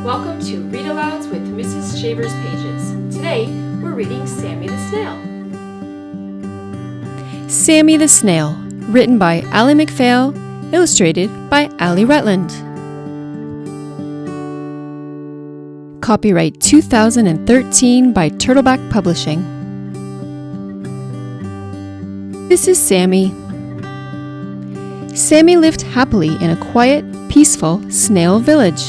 Welcome to Read Alouds with Mrs. Shaver's Pages. Today, we're reading Sammy the Snail. Sammy the Snail, written by Allie MacPhail, illustrated by Rutland. Copyright 2013 by Turtleback Publishing. This is Sammy. Sammy lived happily in a quiet, peaceful snail village.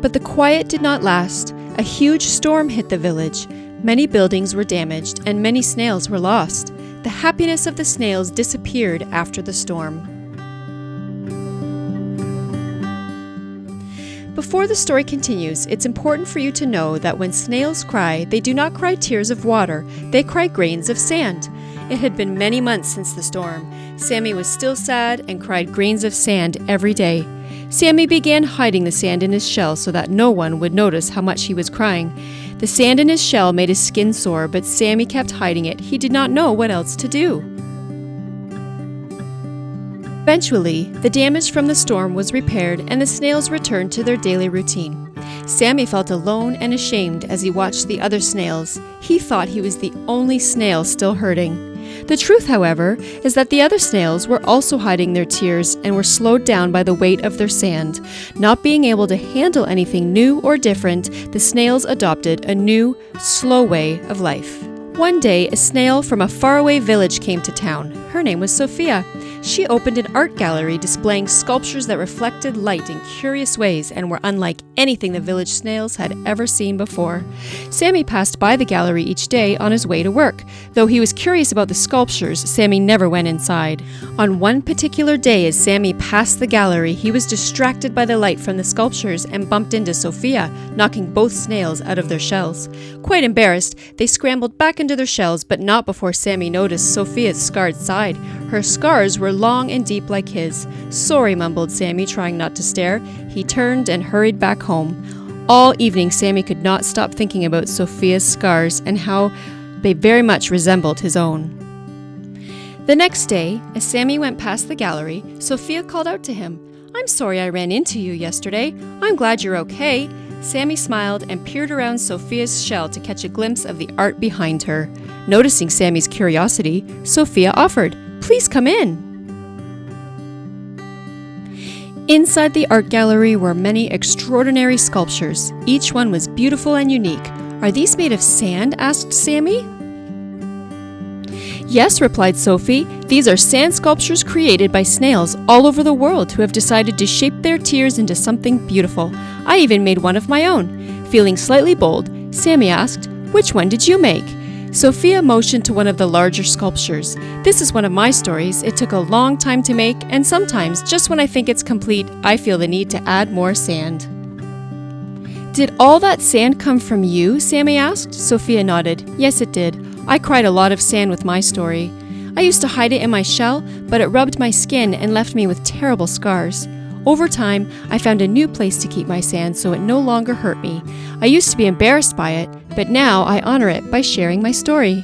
But the quiet did not last. A huge storm hit the village. Many buildings were damaged and many snails were lost. The happiness of the snails disappeared after the storm. Before the story continues, it's important for you to know that when snails cry, they do not cry tears of water, they cry grains of sand. It had been many months since the storm. Sammy was still sad and cried grains of sand every day. Sammy began hiding the sand in his shell so that no one would notice how much he was crying. The sand in his shell made his skin sore, but Sammy kept hiding it. He did not know what else to do. Eventually, the damage from the storm was repaired and the snails returned to their daily routine. Sammy felt alone and ashamed as he watched the other snails. He thought he was the only snail still hurting. The truth, however, is that the other snails were also hiding their tears and were slowed down by the weight of their sand. Not being able to handle anything new or different, the snails adopted a new, slow way of life. One day, a snail from a faraway village came to town. Her name was Sophia. She opened an art gallery displaying sculptures that reflected light in curious ways and were unlike anything the village snails had ever seen before. Sammy passed by the gallery each day on his way to work. Though he was curious about the sculptures, Sammy never went inside. On one particular day, as Sammy passed the gallery, he was distracted by the light from the sculptures and bumped into Sophia, knocking both snails out of their shells. Quite embarrassed, they scrambled back into their shells, but not before Sammy noticed Sophia's scarred side. Her scars were long and deep like his. "Sorry," mumbled Sammy, trying not to stare. He turned and hurried back home. All evening, Sammy could not stop thinking about Sophia's scars and how they very much resembled his own. The next day, as Sammy went past the gallery, Sophia called out to him, "I'm sorry I ran into you yesterday. I'm glad you're okay." Sammy smiled and peered around Sophia's shell to catch a glimpse of the art behind her. Noticing Sammy's curiosity, Sophia offered, "Please come in." Inside the art gallery were many extraordinary sculptures. Each one was beautiful and unique. "Are these made of sand?" asked Sammy. "Yes," replied Sophie. "These are sand sculptures created by snails all over the world who have decided to shape their tears into something beautiful. I even made one of my own." Feeling slightly bold, Sammy asked, "Which one did you make?" Sophia motioned to one of the larger sculptures. "This is one of my stories. It took a long time to make, and sometimes, just when I think it's complete, I feel the need to add more sand." "Did all that sand come from you?" Sammy asked. Sophia nodded. "Yes, it did. I cried a lot of sand with my story. I used to hide it in my shell, but it rubbed my skin and left me with terrible scars. Over time, I found a new place to keep my sand so it no longer hurt me. I used to be embarrassed by it, but now I honor it by sharing my story."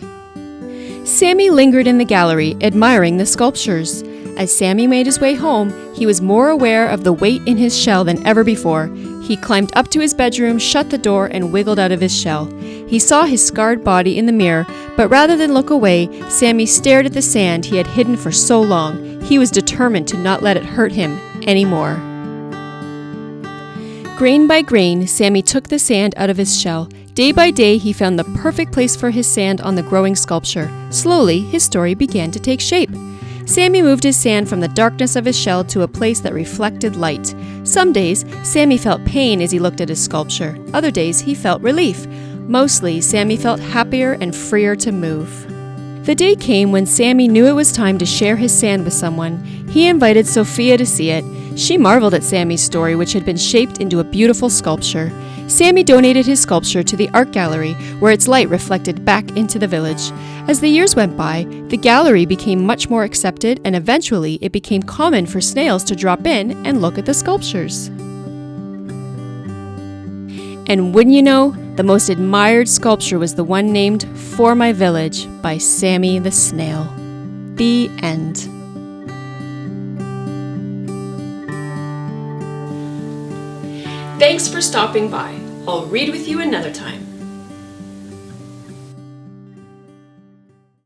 Sammy lingered in the gallery, admiring the sculptures. As Sammy made his way home, he was more aware of the weight in his shell than ever before. He climbed up to his bedroom, shut the door, and wiggled out of his shell. He saw his scarred body in the mirror, but rather than look away, Sammy stared at the sand he had hidden for so long. He was determined to not let it hurt him anymore. Grain by grain, Sammy took the sand out of his shell. Day by day, he found the perfect place for his sand on the growing sculpture. Slowly, his story began to take shape. Sammy moved his sand from the darkness of his shell to a place that reflected light. Some days, Sammy felt pain as he looked at his sculpture. Other days, he felt relief. Mostly, Sammy felt happier and freer to move. The day came when Sammy knew it was time to share his sand with someone. He invited Sophia to see it. She marveled at Sammy's story, which had been shaped into a beautiful sculpture. Sammy donated his sculpture to the art gallery, where its light reflected back into the village. As the years went by, the gallery became much more accepted, and eventually it became common for snails to drop in and look at the sculptures. And wouldn't you know, the most admired sculpture was the one named "For My Village" by Sammy the Snail. The end. Thanks for stopping by. I'll read with you another time.